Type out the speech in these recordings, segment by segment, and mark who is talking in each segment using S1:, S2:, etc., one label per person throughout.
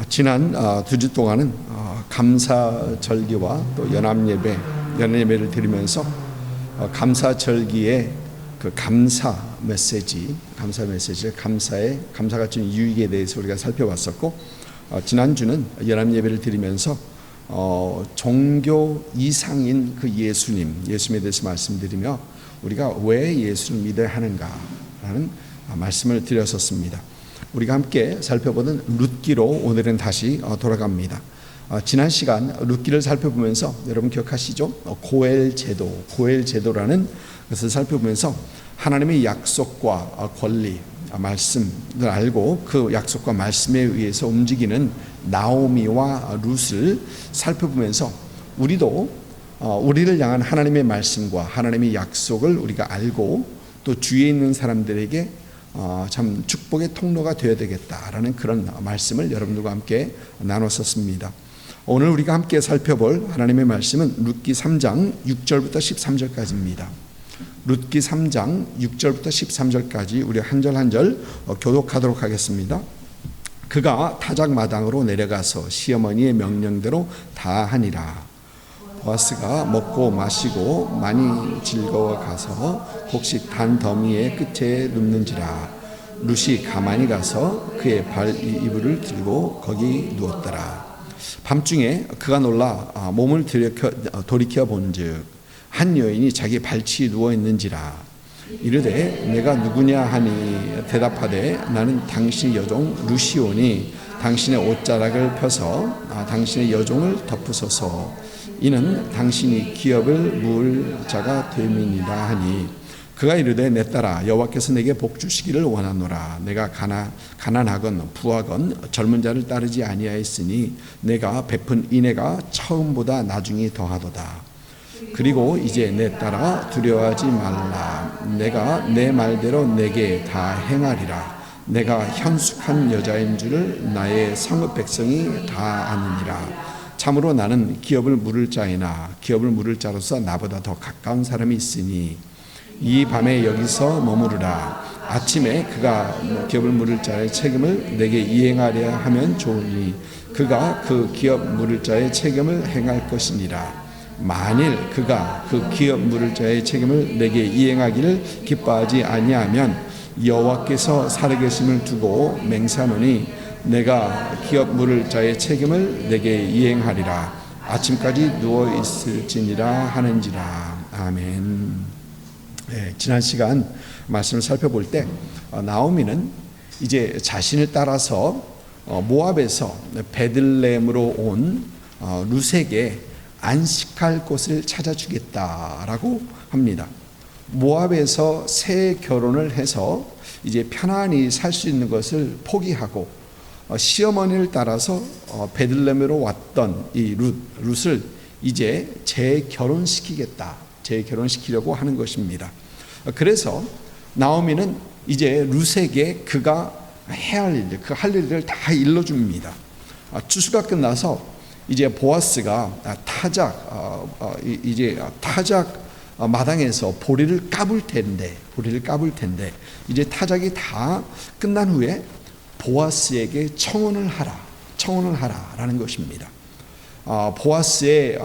S1: 지난 2주 동안은 감사절기와 또 연합예배를 드리면서 감사절기의 그 감사가 주는 유익에 대해서 우리가 살펴봤었고, 지난주는 연합예배를 드리면서 종교 이상인 그 예수님에 대해서 말씀드리며 우리가 왜 예수를 믿어야 하는가라는 말씀을 드렸었습니다. 우리가 함께 살펴보던 룻기로 오늘은 다시 돌아갑니다. 지난 시간 룻기를 살펴보면서 여러분 기억하시죠? 고엘 제도라는 것을 살펴보면서 하나님의 약속과 권리, 말씀을 알고 그 약속과 말씀에 의해서 움직이는 나오미와 룻을 살펴보면서 우리를 향한 하나님의 말씀과 하나님의 약속을 우리가 알고 또 주위에 있는 사람들에게 참 축복의 통로가 되어야 되겠다라는 그런 말씀을 여러분들과 함께 나눴었습니다. 오늘 우리가 함께 살펴볼 하나님의 말씀은 룻기 3장 6절부터 13절까지입니다. 룻기 3장 6절부터 13절까지 우리 한 절 한 절 교독하도록 하겠습니다. 그가 타작 마당으로 내려가서 시어머니의 명령대로 다 하니라. 보아스가 먹고 마시고 많이 즐거워 가서 곡식 단 더미의 끝에 눕는지라. 룻이 가만히 가서 그의 발 이불을 들고 거기 누웠더라. 밤중에 그가 놀라 몸을 돌이켜 본즉 한 여인이 자기 발치에 누워 있는지라. 이르되 내가 누구냐 하니 대답하되 나는 당신의 여종 룻이오니 당신의 옷자락을 펴서 당신의 여종을 덮으소서. 이는 당신이 기업을 물 자가 됨이니라 하니 그가 이르되 내 딸아 여호와께서 내게 복 주시기를 원하노라. 내가 가난하건 부하건 젊은 자를 따르지 아니하였으니 내가 베푼 인애가 처음보다 나중이 더하도다. 그리고 이제 내 딸아 두려워하지 말라. 내가 내 말대로 내게 다 행하리라. 내가 현숙한 여자인 줄을 나의 성읍 백성이 다 아느니라. 참으로 나는 기업을 물을 자이나 기업을 물을 자로서 나보다 더 가까운 사람이 있으니 이 밤에 여기서 머무르라. 아침에 그가 기업을 물을 자의 책임을 내게 이행하려 하면 좋으니 그가 그 기업 물을 자의 책임을 행할 것이니라. 만일 그가 그 기업 물을 자의 책임을 내게 이행하기를 기뻐하지 아니하면 여호와께서 살아계심을 두고 맹세하노니 내가 기업 물을 자의 책임을 내게 이행하리라. 아침까지 누워 있을지니라 하는지라. 아멘. 네, 지난 시간 말씀을 살펴볼 때 나오미는 이제 자신을 따라서 모압에서 베들레헴으로 온 룻에게 안식할 곳을 찾아주겠다라고 합니다. 모압에서 새 결혼을 해서 이제 편안히 살 수 있는 것을 포기하고 시어머니를 따라서 베들레헴으로 왔던 이 룻을 이제 재결혼시키려고 하는 것입니다. 그래서 나오미는 이제 룻에게 그가 해야 할 일, 할 일을 다 일러줍니다. 추수가 끝나서 이제 보아스가 타작 마당에서 보리를 까불 텐데 이제 타작이 다 끝난 후에 보아스에게 청혼을 하라라는 것입니다. 보아스의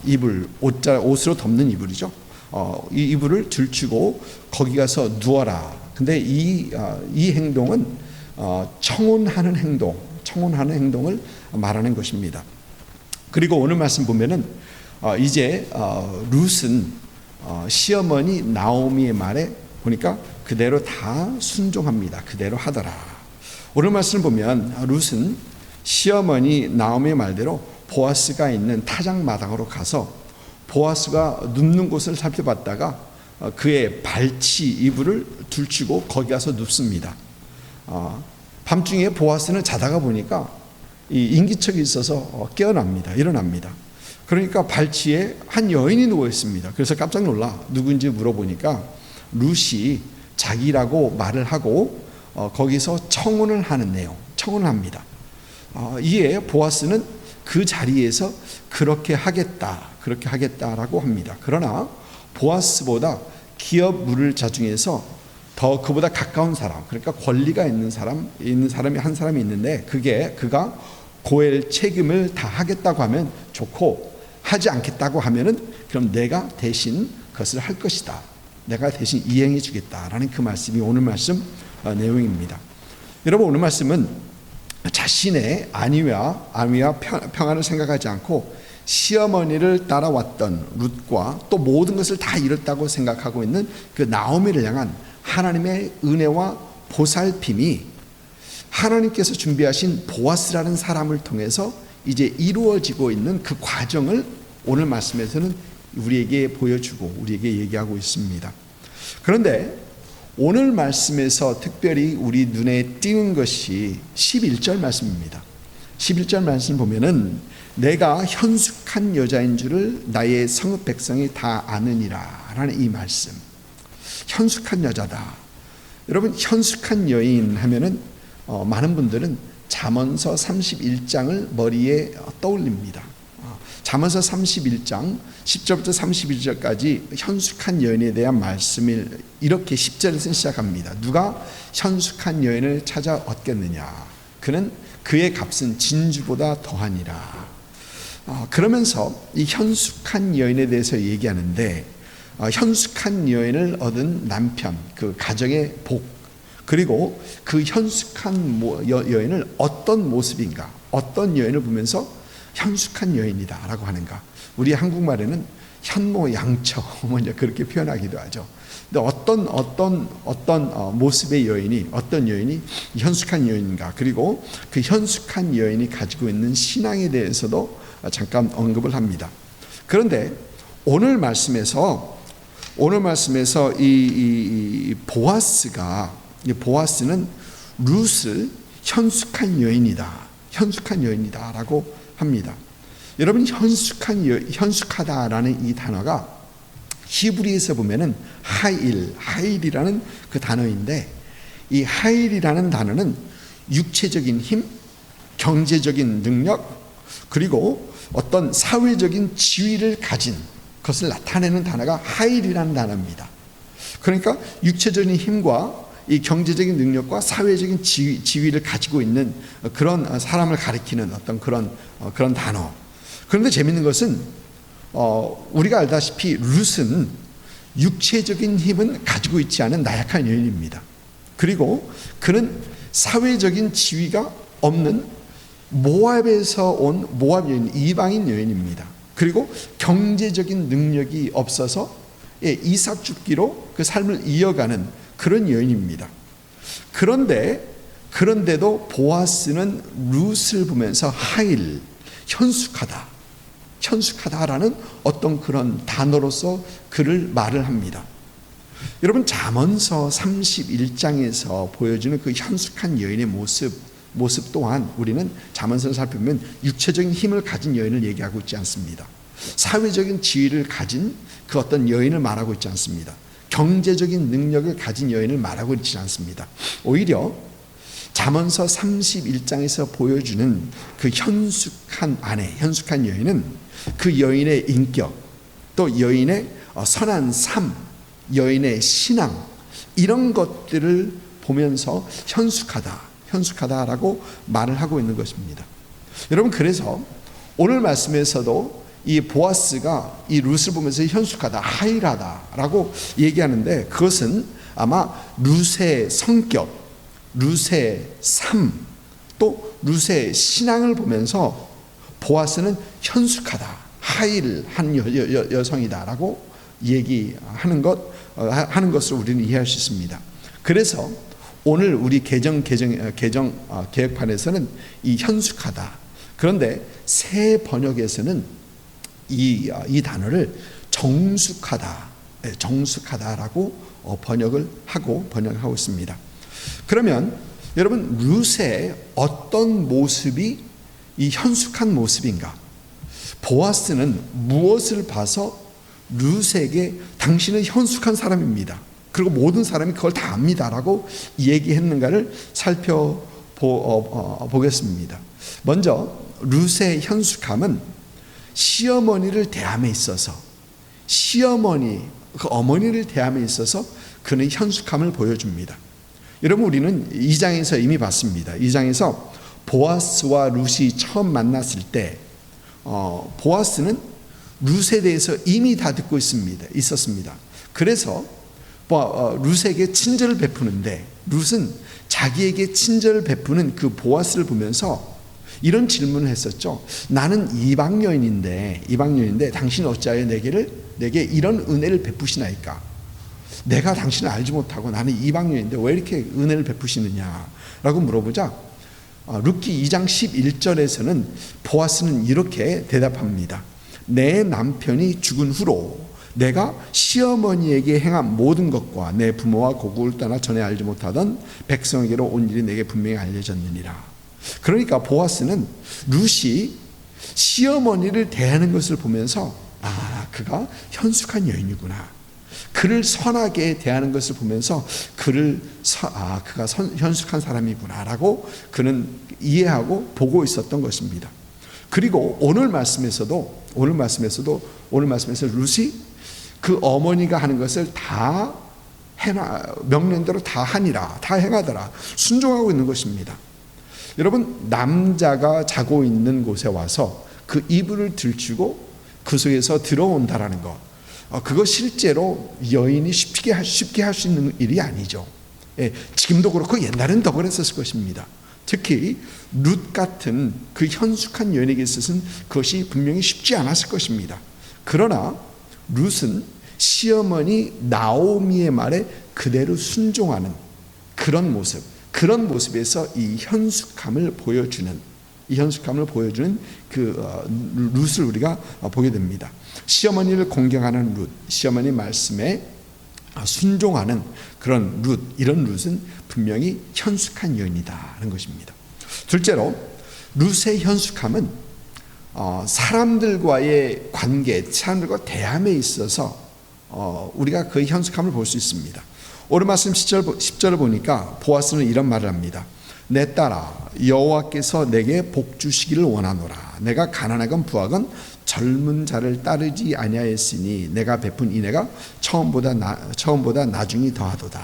S1: 이불, 옷으로 덮는 이불이죠. 이 이불을 들추고 거기 가서 누워라. 근데 이 행동은 청혼하는 행동을 말하는 것입니다. 그리고 오늘 말씀 보면은 이제 룻은 시어머니 나오미의 말에 보니까 그대로 다 순종합니다. 그대로 하더라. 오늘 말씀을 보면 룻은 시어머니 나오미의 말대로 보아스가 있는 타작 마당으로 가서 보아스가 눕는 곳을 살펴봤다가 그의 발치 이불을 들추고 거기 가서 눕습니다. 밤중에 보아스는 자다가 보니까 이 인기척이 있어서 일어납니다. 그러니까 발치에 한 여인이 누워 있습니다. 그래서 깜짝 놀라 누군지 물어보니까 룻이 자기라고 말을 하고 거기서 청혼을 합니다. 이에 보아스는 그 자리에서 그렇게 하겠다라고 합니다. 그러나 보아스보다 기업 물을 자 중에서 더 그보다 가까운 사람, 그러니까 권리가 있는 사람이 한 사람이 있는데 그가 고엘 책임을 다 하겠다고 하면 좋고, 하지 않겠다고 하면은 그럼 내가 대신 그것을 할 것이다. 내가 대신 이행해 주겠다라는 그 말씀이 오늘 말씀 내용입니다. 여러분, 오늘 말씀은 자신의 안위와 평안을 생각하지 않고 시어머니를 따라왔던 룻과 또 모든 것을 다 잃었다고 생각하고 있는 그 나오미를 향한 하나님의 은혜와 보살핌이 하나님께서 준비하신 보아스라는 사람을 통해서 이제 이루어지고 있는 그 과정을 오늘 말씀에서는 우리에게 보여주고 우리에게 얘기하고 있습니다. 그런데 오늘 말씀에서 특별히 우리 눈에 띄는 것이 11절 말씀입니다. 11절 말씀 보면은 내가 현숙한 여자인 줄을 나의 성읍 백성이 다 아느니라 라는 이 말씀. 현숙한 여자다. 여러분, 현숙한 여인 하면은 많은 분들은 잠언서 31장을 머리에 떠올립니다. 잠언서 31장 10절부터 31절까지 현숙한 여인에 대한 말씀을 이렇게 10절에서 시작합니다. 누가 현숙한 여인을 찾아 얻겠느냐? 그는 그의 값은 진주보다 더하니라. 그러면서 이 현숙한 여인에 대해서 얘기하는데, 현숙한 여인을 얻은 남편, 그 가정의 복, 그리고 그 현숙한 여인을 어떤 모습인가, 어떤 여인을 보면서 현숙한 여인이다 라고 하는가. 우리 한국말에는 현모양처 먼저 그렇게 표현하기도 하죠. 근데 어떤 모습의 여인이, 어떤 여인이 현숙한 여인인가, 그리고 그 현숙한 여인이 가지고 있는 신앙에 대해서도 잠깐 언급을 합니다. 그런데 오늘 말씀에서 이 보아스는 룻을 현숙한 여인이다라고 합니다. 여러분, 현숙하다라는 이 단어가 히브리에서 보면은 하일이라는 그 단어인데, 이 하일이라는 단어는 육체적인 힘, 경제적인 능력, 그리고 어떤 사회적인 지위를 가진 것을 나타내는 단어가 하일이라는 단어입니다. 그러니까 육체적인 힘과 이 경제적인 능력과 사회적인 지위를 가지고 있는 그런 사람을 가리키는 어떤 그런 단어. 그런데 재밌는 것은 우리가 알다시피 룻은 육체적인 힘은 가지고 있지 않은 나약한 여인입니다. 그리고 그는 사회적인 지위가 없는 모압에서 온 모압 여인, 이방인 여인입니다. 그리고 경제적인 능력이 없어서 이삭 줍기로 그 삶을 이어가는 그런 여인입니다. 그런데도 보아스는 룻을 보면서 현숙하다라는 어떤 그런 단어로서 그를 말을 합니다. 여러분, 잠언서 31장에서 보여주는 그 현숙한 여인의 모습 또한 우리는 잠언서를 살펴보면 육체적인 힘을 가진 여인을 얘기하고 있지 않습니다. 사회적인 지위를 가진 그 어떤 여인을 말하고 있지 않습니다. 경제적인 능력을 가진 여인을 말하고 있지 않습니다. 오히려 잠언서 31장에서 보여주는 그 현숙한 아내, 현숙한 여인은 그 여인의 인격, 또 여인의 선한 삶, 여인의 신앙, 이런 것들을 보면서 현숙하다라고 말을 하고 있는 것입니다. 여러분, 그래서 오늘 말씀에서도 이 보아스가 이 룻을 보면서 현숙하다, 하일하다라고 얘기하는데, 그것은 아마 룻의 성격, 룻의 삶, 또 룻의 신앙을 보면서 보아스는 현숙하다, 하일한 여성이다라고 얘기하는 것을 우리는 이해할 수 있습니다. 그래서 오늘 우리 개정판에서는 이 현숙하다. 그런데 새 번역에서는 이 단어를 정숙하다라고 번역하고 있습니다. 그러면 여러분, 룻의 어떤 모습이 이 현숙한 모습인가? 보아스는 무엇을 봐서 룻에게 당신은 현숙한 사람입니다, 그리고 모든 사람이 그걸 다 압니다라고 얘기했는가를 살펴보겠습니다. 먼저 룻의 현숙함은 시어머니를 대함에 있어서, 그 어머니를 대함에 있어서 그는 현숙함을 보여줍니다. 여러분, 우리는 2장에서 이미 봤습니다. 2장에서 보아스와 룻이 처음 만났을 때 보아스는 룻에 대해서 이미 다 듣고 있었습니다. 그래서 룻에게 친절을 베푸는데 룻은 자기에게 친절을 베푸는 그 보아스를 보면서 이런 질문을 했었죠. 나는 이방 여인인데 당신 어찌하여 내게 이런 은혜를 베푸시나이까? 내가 당신을 알지 못하고 나는 이방 여인인데 왜 이렇게 은혜를 베푸시느냐라고 물어보자 룻기 2장 11절에서는 보아스는 이렇게 대답합니다. 내 남편이 죽은 후로 내가 시어머니에게 행한 모든 것과 내 부모와 고국을 떠나 전에 알지 못하던 백성에게로 온 일이 내게 분명히 알려졌느니라. 그러니까 보아스는 룻이 시어머니를 대하는 것을 보면서 그가 현숙한 여인이구나. 그를 선하게 대하는 것을 보면서 그가 현숙한 사람이구나라고 그는 이해하고 보고 있었던 것입니다. 그리고 오늘 말씀에서 룻이 그 어머니가 하는 것을 다 명령대로 다 하니라, 다 행하더라, 순종하고 있는 것입니다. 여러분, 남자가 자고 있는 곳에 와서 그 이불을 들추고 그 속에서 들어온다라는 것, 그거 실제로 여인이 쉽게 할 수 있는 일이 아니죠. 지금도 그렇고 옛날엔 더 그랬었을 것입니다. 특히 룻 같은 그 현숙한 여인에게 있어서는 그것이 분명히 쉽지 않았을 것입니다. 그러나 룻은 시어머니 나오미의 말에 그대로 순종하는 그런 모습에서 이 현숙함을 보여주는 그 룻을 우리가 보게 됩니다. 시어머니를 공경하는 룻, 시어머니 말씀에 순종하는 그런 룻, 이런 룻은 분명히 현숙한 여인이다라는 것입니다. 둘째로 룻의 현숙함은 사람들과의 관계, 사람들과 대함에 있어서 우리가 그 현숙함을 볼 수 있습니다. 오늘 말씀 10절을 보니까 보아스는 이런 말을 합니다. 내 딸아, 여호와께서 내게 복 주시기를 원하노라. 내가 가난하건 부하건 젊은 자를 따르지 아니하였으니 내가 베푼 인애가 처음보다 나중이 더하도다.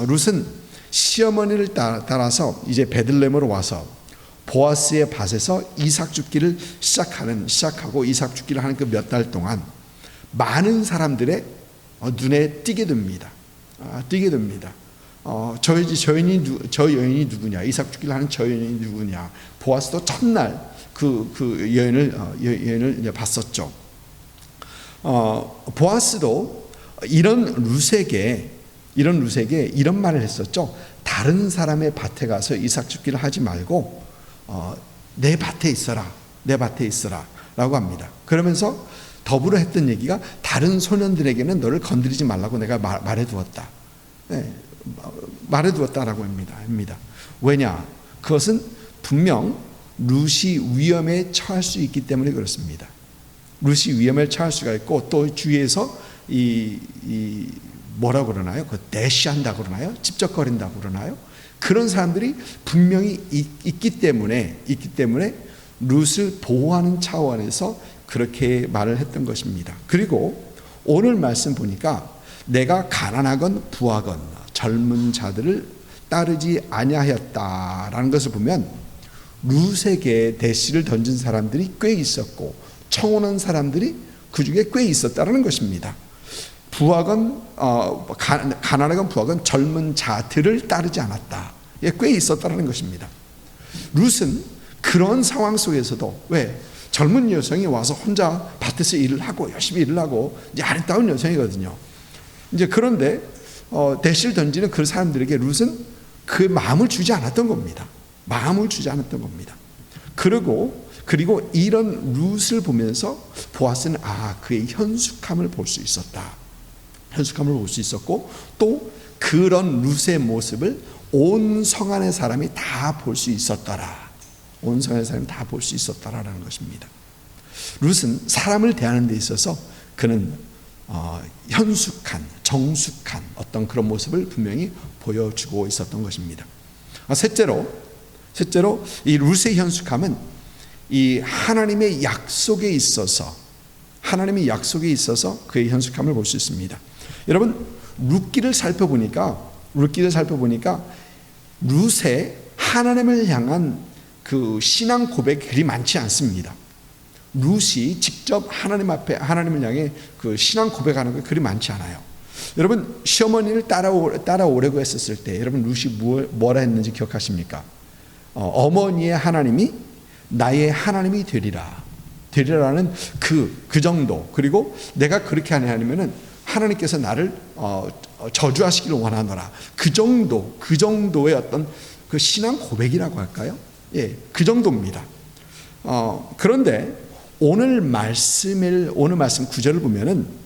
S1: 룻은 시어머니를 따라서 이제 베들레헴으로 와서 보아스의 밭에서 이삭 줍기를 시작하고 이삭 줍기를 하는 그 몇 달 동안 많은 사람들의 눈에 띄게 됩니다. 저 여인이 누구냐? 이삭 줍기를 하는 저 여인이 누구냐? 보아스도 첫날 그 여인을 봤었죠. 보아스도 이런 룻에게 이런 말을 했었죠. 다른 사람의 밭에 가서 이삭 줍기를 하지 말고 내 밭에 있어라라고 합니다. 그러면서 더불어 했던 얘기가 다른 소년들에게는 너를 건드리지 말라고 내가 말해두었다. 말해두었다라고 합니다. 왜냐? 그것은 분명 룻이 위험에 처할 수 있기 때문에 그렇습니다. 룻이 위험에 처할 수가 있고 또 주위에서 뭐라고 그러나요? 그 대시한다고 그러나요? 찝쩍거린다고 그러나요? 그런 사람들이 분명히 있기 때문에 룻을 보호하는 차원에서 그렇게 말을 했던 것입니다. 그리고 오늘 말씀 보니까 내가 가난하건 부하건 젊은 자들을 따르지 아니하였다라는 것을 보면 룻에게 대시를 던진 사람들이 꽤 있었고 청혼한 사람들이 그 중에 꽤 있었다라는 것입니다. 부하건 가난하건 부하건 젊은 자들을 따르지 않았다. 꽤 있었다라는 것입니다. 룻은 그런 상황 속에서도 왜 젊은 여성이 와서 혼자 밭에서 열심히 일을 하고 이제 아름다운 여성이거든요. 이제 그런데 대시를 던지는 그 사람들에게 룻은 그 마음을 주지 않았던 겁니다. 그리고 이런 룻을 보면서 보아스는 그의 현숙함을 볼 수 있었고 또 그런 룻의 모습을 온 성 안의 사람이 다 볼 수 있었더라. 라는 것입니다. 룻은 사람을 대하는 데 있어서 그는 현숙한, 정숙한 어떤 그런 모습을 분명히 보여주고 있었던 것입니다. 셋째로 이 룻의 현숙함은 이 하나님의 약속에 있어서 그의 현숙함을 볼 수 있습니다. 여러분, 룻기를 살펴보니까 룻의 하나님을 향한 그 신앙 고백이 그리 많지 않습니다. 룻이 직접 하나님 앞에 하나님을 향해 그 신앙 고백하는 게 그리 많지 않아요. 여러분, 시어머니를 따라오려고 했었을 때 여러분 룻이 뭐라 했는지 기억하십니까? 어머니의 하나님이 나의 하나님이 되리라는 그 정도. 그리고 내가 그렇게 하냐면은 하나님께서 나를 저주하시기를 원하노라. 그 정도의 어떤 그 신앙 고백이라고 할까요? 예, 그 정도입니다. 그런데 오늘 말씀 9절을 보면은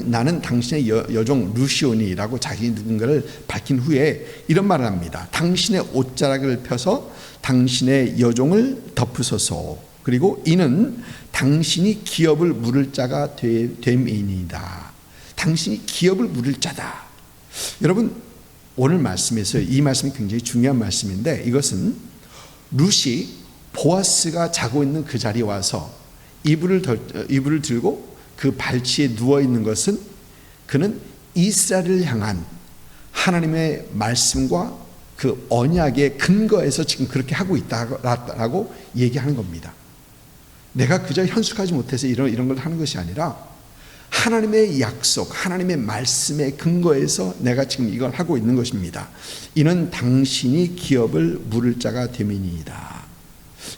S1: 나는 당신의 여종 루시오니라고 자기 누군가를 밝힌 후에 이런 말을 합니다. 당신의 옷자락을 펴서 당신의 여종을 덮으소서. 그리고 이는 당신이 기업을 물을 자가 됨이니이다. 당신이 기업을 물을 자다. 여러분, 오늘 말씀에서 이 말씀이 굉장히 중요한 말씀인데, 이것은 룻이 보아스가 자고 있는 그 자리에 와서 이불을 들고 그 발치에 누워 있는 것은 그는 이스라엘을 향한 하나님의 말씀과 그 언약의 근거에서 지금 그렇게 하고 있다라고 얘기하는 겁니다. 내가 그저 현숙하지 못해서 이런 걸 하는 것이 아니라 하나님의 약속, 하나님의 말씀의 근거에서 내가 지금 이걸 하고 있는 것입니다. 이는 당신이 기업을 물을 자가 됨이니이다.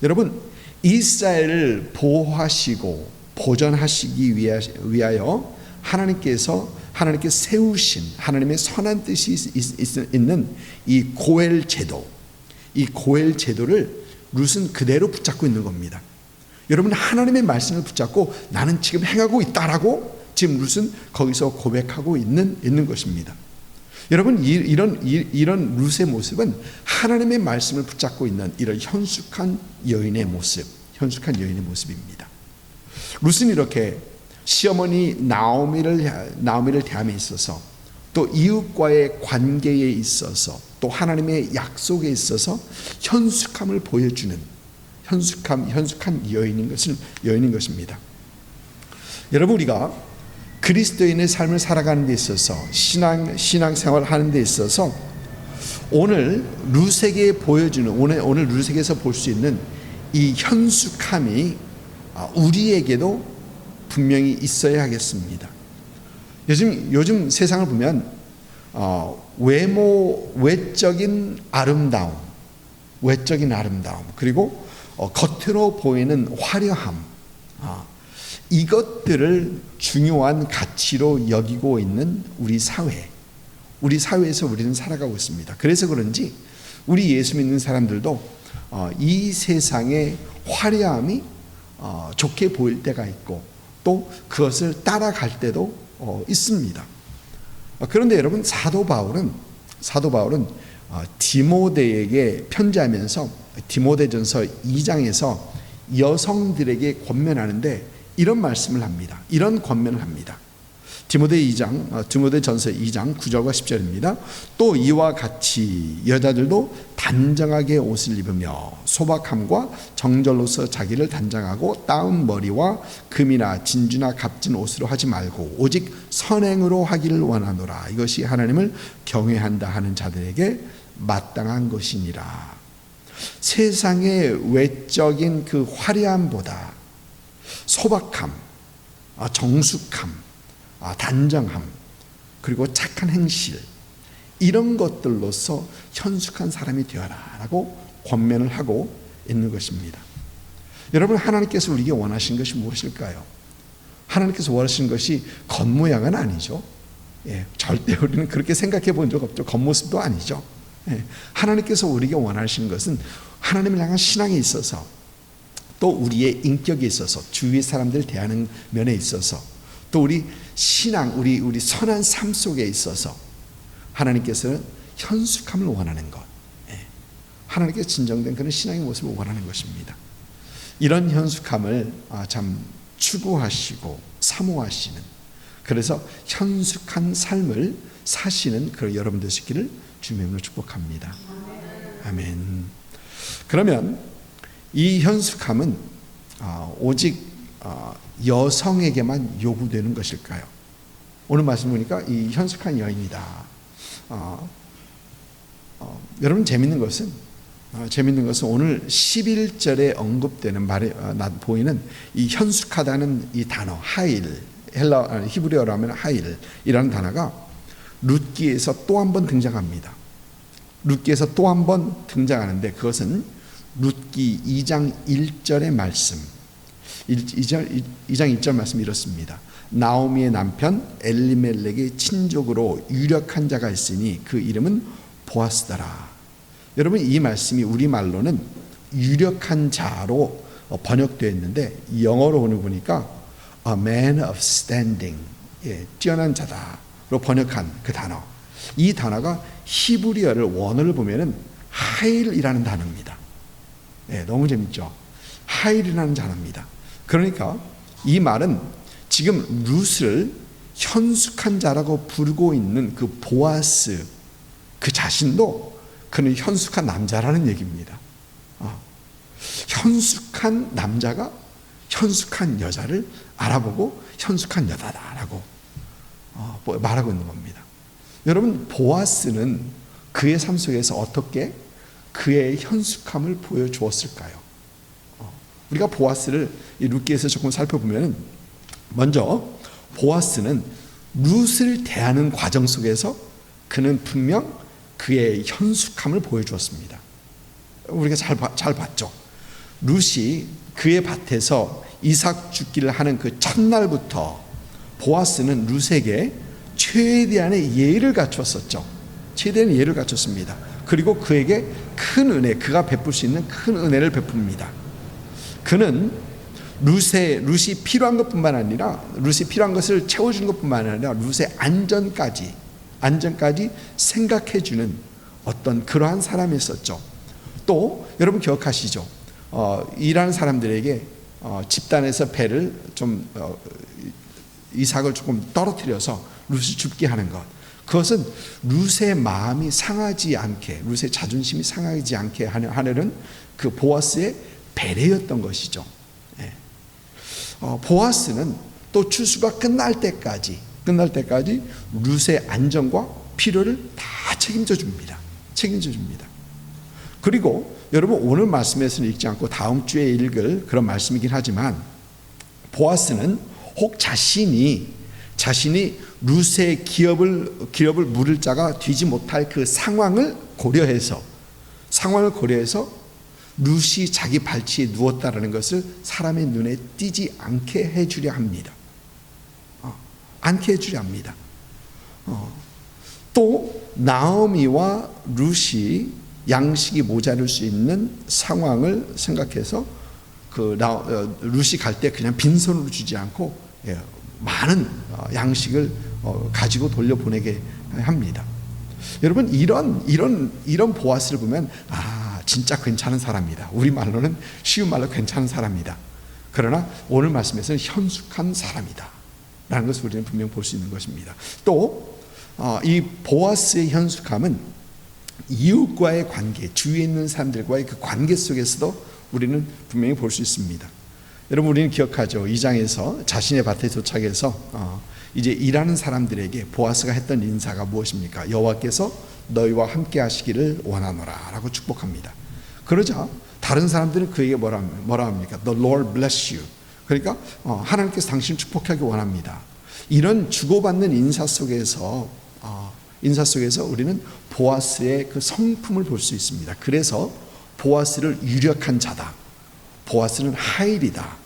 S1: 여러분, 이스라엘을 보호하시고 보전하시기 위하여 하나님께 세우신 하나님의 선한 뜻이 있는 이 고엘 제도, 이 고엘 제도를 룻은 그대로 붙잡고 있는 겁니다. 여러분, 하나님의 말씀을 붙잡고 나는 지금 행하고 있다라고 지금 룻은 거기서 고백하고 있는 것입니다. 여러분, 이런 룻의 모습은 하나님의 말씀을 붙잡고 있는 이런 현숙한 여인의 모습입니다. 룻은 이렇게 시어머니 나오미를 대함에 있어서, 또 이웃과의 관계에 있어서, 또 하나님의 약속에 있어서 현숙함을 보여주는 현숙한 여인인 것입니다. 여러분, 우리가 그리스도인의 삶을 살아가는 데 있어서 신앙생활을 하는 데 있어서 오늘 룻에게 보여주는 오늘 룻에게서 볼 수 있는 이 현숙함이 우리에게도 분명히 있어야 하겠습니다. 요즘 세상을 보면 외적인 아름다움, 그리고 겉으로 보이는 화려함, 이것들을 중요한 가치로 여기고 있는 우리 사회에서 우리는 살아가고 있습니다. 그래서 그런지 우리 예수 믿는 사람들도 이 세상의 화려함이 좋게 보일 때가 있고, 또 그것을 따라갈 때도 있습니다. 그런데 여러분, 사도 바울은 디모데에게 편지하면서 디모데전서 2장에서 여성들에게 권면하는데 이런 말씀을 합니다. 이런 권면을 합니다. 디모데전서 2장 9절과 10절입니다. 또 이와 같이 여자들도 단정하게 옷을 입으며 소박함과 정절로서 자기를 단정하고 따은 머리와 금이나 진주나 값진 옷으로 하지 말고 오직 선행으로 하기를 원하노라. 이것이 하나님을 경외한다 하는 자들에게 마땅한 것이니라. 세상의 외적인 그 화려함보다 소박함, 정숙함, 단정함, 그리고 착한 행실, 이런 것들로서 현숙한 사람이 되어라라고 권면을 하고 있는 것입니다. 여러분, 하나님께서 우리에게 원하신 것이 무엇일까요? 하나님께서 원하시는 것이 겉모양은 아니죠. 절대 우리는 그렇게 생각해 본 적 없죠. 겉모습도 아니죠. 하나님께서 우리에게 원하시는 것은 하나님을 향한 신앙에 있어서, 또 우리의 인격에 있어서, 주위 사람들 대하는 면에 있어서, 또 우리 신앙, 우리 선한 삶 속에 있어서 하나님께서는 현숙함을 원하는 것, 하나님께서 진정된 그런 신앙의 모습을 원하는 것입니다. 이런 현숙함을 참 추구하시고 사모하시는, 그래서 현숙한 삶을 사시는 그런 여러분 되시기를 주님의 이름으로 축복합니다. 아멘. 그러면 이 현숙함은 오직 여성에게만 요구되는 것일까요? 오늘 말씀 보니까 이 현숙한 여인이다. 여러분, 재밌는 것은 재밌는 것은 오늘 11절에 언급되는 말에 보이는 이 현숙하다는 이 단어 하일, 히브리어로 하면 하일이라는 단어가 룻기에서 또 한 번 등장합니다. 룻기에서 또 한 번 등장하는데 그것은 룻기 2장 1절의 말씀. 2장 1절 말씀이 이렇습니다. 나오미의 남편 엘리멜렉의 친족으로 유력한 자가 있으니 그 이름은 보아스더라. 여러분, 이 말씀이 우리말로는 유력한 자로 번역되어 있는데 영어로 오늘 보니까 a man of standing, 뛰어난 자다로 번역한 그 단어. 이 단어가 히브리어를 원어를 보면은 하일이라는 단어입니다. 너무 재밌죠? 하일이라는 단어입니다. 그러니까 이 말은 지금 룻을 현숙한 자라고 부르고 있는 그 보아스 그 자신도 그는 현숙한 남자라는 얘기입니다. 현숙한 남자가 현숙한 여자를 알아보고 현숙한 여자다라고 말하고 있는 겁니다. 여러분, 보아스는 그의 삶 속에서 어떻게 그의 현숙함을 보여주었을까요? 우리가 보아스를 이 룻기에서 조금 살펴보면 먼저 보아스는 룻을 대하는 과정 속에서 그는 분명 그의 현숙함을 보여주었습니다. 우리가 잘 봤죠. 룻이 그의 밭에서 이삭 죽기를 하는 그 첫날부터 보아스는 룻에게 최대한의 예의를 갖췄었죠. 최대한의 예의를 갖췄습니다. 그리고 그에게 큰 은혜, 그가 베풀 수 있는 큰 은혜를 베풉니다. 그는 룻이 필요한 것뿐만 아니라 룻이 필요한 것을 채워주는 것뿐만 아니라 룻의 안전까지 생각해주는 어떤 그러한 사람이었었죠. 또 여러분 기억하시죠? 일하는 사람들에게 집단에서 배를 좀 이삭을 조금 떨어뜨려서 룻이 죽게 하는 것. 그것은 룻의 마음이 상하지 않게, 룻의 자존심이 상하지 않게 하려는 그 보아스의 배려였던 것이죠. 보아스는 또 추수가 끝날 때까지 룻의 안전과 필요를 다 책임져 줍니다. 그리고 여러분, 오늘 말씀에서는 읽지 않고 다음 주에 읽을 그런 말씀이긴 하지만 보아스는 혹 자신이 룻의 기업을 물을 자가 되지 못할 그 상황을 고려해서 룻이 자기 발치에 누웠다라는 것을 사람의 눈에 띄지 않게 해주려 합니다. 또 나오미와 룻이 양식이 모자랄 수 있는 상황을 생각해서 룻이 갈 때 그냥 빈손으로 주지 않고 많은 양식을 가지고 돌려보내게 합니다. 여러분, 이런 보아스를 보면 진짜 괜찮은 사람이다. 우리 말로는 쉬운 말로 괜찮은 사람이다. 그러나 오늘 말씀에서는 현숙한 사람이다 라는 것을 우리는 분명히 볼 수 있는 것입니다. 또 이 보아스의 현숙함은 이웃과의 관계, 주위에 있는 사람들과의 그 관계 속에서도 우리는 분명히 볼 수 있습니다. 여러분, 우리는 기억하죠. 2장에서 자신의 밭에 도착해서 이제 일하는 사람들에게 보아스가 했던 인사가 무엇입니까? 여호와께서 너희와 함께 하시기를 원하노라 라고 축복합니다. 그러자 다른 사람들은 그에게 뭐라 합니까? The Lord bless you. 그러니까 하나님께서 당신을 축복하기 원합니다. 이런 주고받는 인사 속에서 우리는 보아스의 그 성품을 볼 수 있습니다. 그래서 보아스를 유력한 자다, 보아스는 하일이다,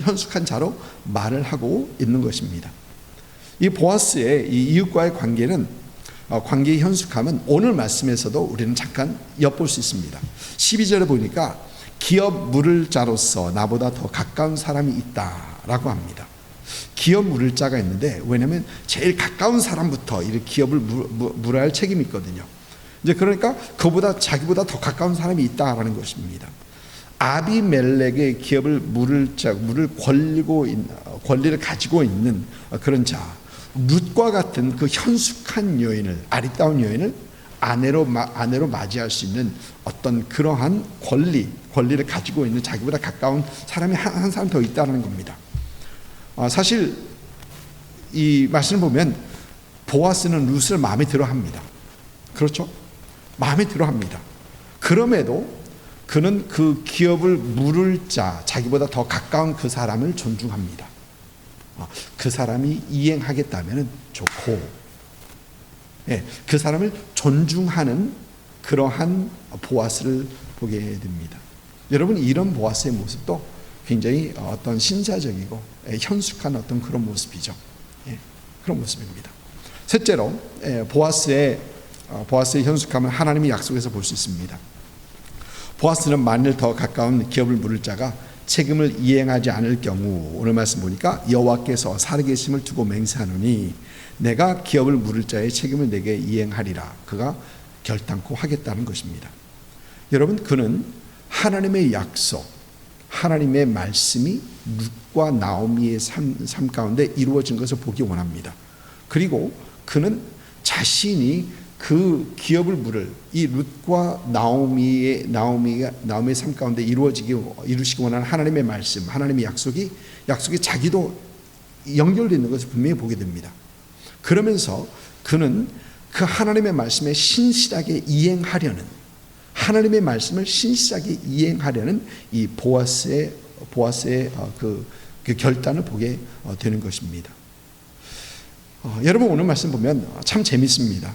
S1: 현숙한 자로 말을 하고 있는 것입니다. 이 보아스의 이 이웃과의 관계의 현숙함은 오늘 말씀에서도 우리는 잠깐 엿볼 수 있습니다. 12절에 보니까 기업 물을 자로서 나보다 더 가까운 사람이 있다라고 합니다. 기업 물을 자가 있는데, 왜냐하면 제일 가까운 사람부터 이 기업을 물어야 할 책임이 있거든요. 이제 그러니까 자기보다 더 가까운 사람이 있다라는 것입니다. 아비멜렉의 기업을 물을 권리를 가지고 있는 그런 자, 룻과 같은 그 현숙한 여인을, 아리따운 여인을 아내로 맞이할 수 있는 어떤 그러한 권리를 가지고 있는 자기보다 가까운 사람이 한 사람 더 있다는 겁니다. 사실 이 말씀을 보면 보아스는 룻을 마음에 들어합니다. 그렇죠? 마음에 들어합니다. 그럼에도 그는 그 기업을 물을 자, 자기보다 더 가까운 그 사람을 존중합니다. 그 사람이 이행하겠다면 좋고, 그 사람을 존중하는 그러한 보아스를 보게 됩니다. 여러분, 이런 보아스의 모습도 굉장히 어떤 신사적이고 현숙한 어떤 그런 모습이죠. 그런 모습입니다. 셋째로 보아스의 현숙함을 하나님의 약속에서 볼 수 있습니다. 보아스는 만일 더 가까운 기업을 물을 자가 책임을 이행하지 않을 경우, 오늘 말씀 보니까 여호와께서 살아계심을 두고 맹세하노니 내가 기업을 물을 자의 책임을 내게 이행하리라. 그가 결단코 하겠다는 것입니다. 여러분, 그는 하나님의 약속, 하나님의 말씀이 룻과 나오미의 삶 가운데 이루어진 것을 보기 원합니다. 그리고 그는 자신이 그 기업을 물을 이 룻과 나오미의 삶 가운데 이루시기 원하는 하나님의 말씀, 하나님의 약속이 자기도 연결되어 있는 것을 분명히 보게 됩니다. 그러면서 그는 그 하나님의 말씀에 신실하게 이행하려는, 하나님의 말씀을 신실하게 이행하려는 이 보아스의 그 결단을 보게 되는 것입니다. 여러분, 오늘 말씀 보면 참 재밌습니다.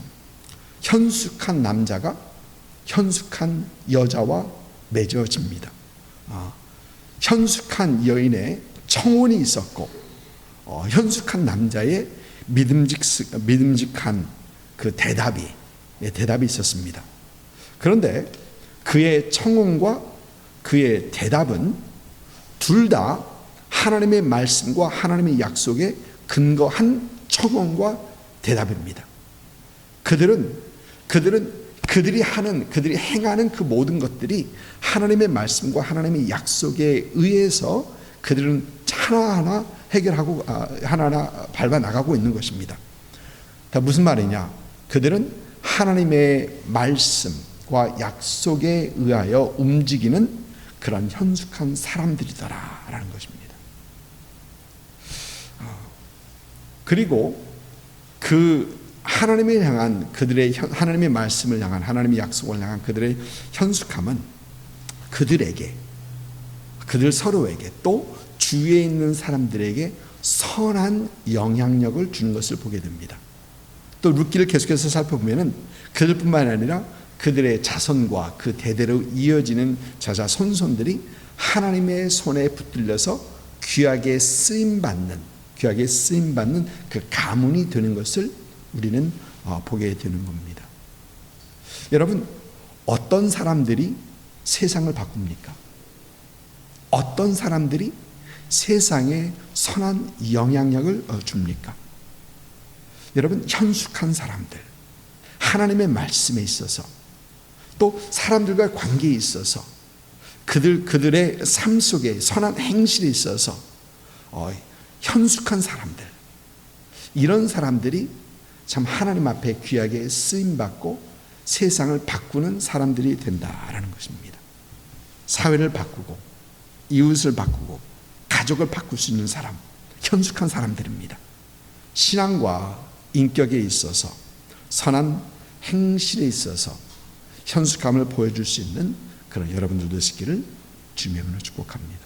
S1: 현숙한 남자가 현숙한 여자와 맺어집니다. 현숙한 여인의 청혼이 있었고, 현숙한 남자의 믿음직한 그 대답이 있었습니다. 그런데 그의 청혼과 그의 대답은 둘 다 하나님의 말씀과 하나님의 약속에 근거한 청혼과 대답입니다. 그들이 행하는 그 모든 것들이 하나님의 말씀과 하나님의 약속에 의해서 그들은 하나하나 해결하고 하나하나 밟아 나가고 있는 것입니다. 다 무슨 말이냐? 그들은 하나님의 말씀과 약속에 의하여 움직이는 그런 현숙한 사람들이더라라는 것입니다. 그리고 그 하나님을 향한 그들의 하나님의 말씀을 향한 하나님의 약속을 향한 그들의 현숙함은 그들 서로에게 또 주위에 있는 사람들에게 선한 영향력을 주는 것을 보게 됩니다. 또 룻기를 계속해서 살펴보면은 그들뿐만 아니라 그들의 자손과 그 대대로 이어지는 자자 손손들이 하나님의 손에 붙들려서 귀하게 쓰임 받는 그 가문이 되는 것을 우리는 보게 되는 겁니다. 여러분, 어떤 사람들이 세상을 바꿉니까? 어떤 사람들이 세상에 선한 영향력을 줍니까? 여러분, 현숙한 사람들, 하나님의 말씀에 있어서 또 사람들과 관계에 있어서 그들의 삶 속에 선한 행실에 있어서 현숙한 사람들, 이런 사람들이 참 하나님 앞에 귀하게 쓰임받고 세상을 바꾸는 사람들이 된다라는 것입니다. 사회를 바꾸고 이웃을 바꾸고 가족을 바꿀 수 있는 사람, 현숙한 사람들입니다. 신앙과 인격에 있어서 선한 행실에 있어서 현숙함을 보여줄 수 있는 그런 여러분들 되시기를 주님의 이름으로 축복합니다.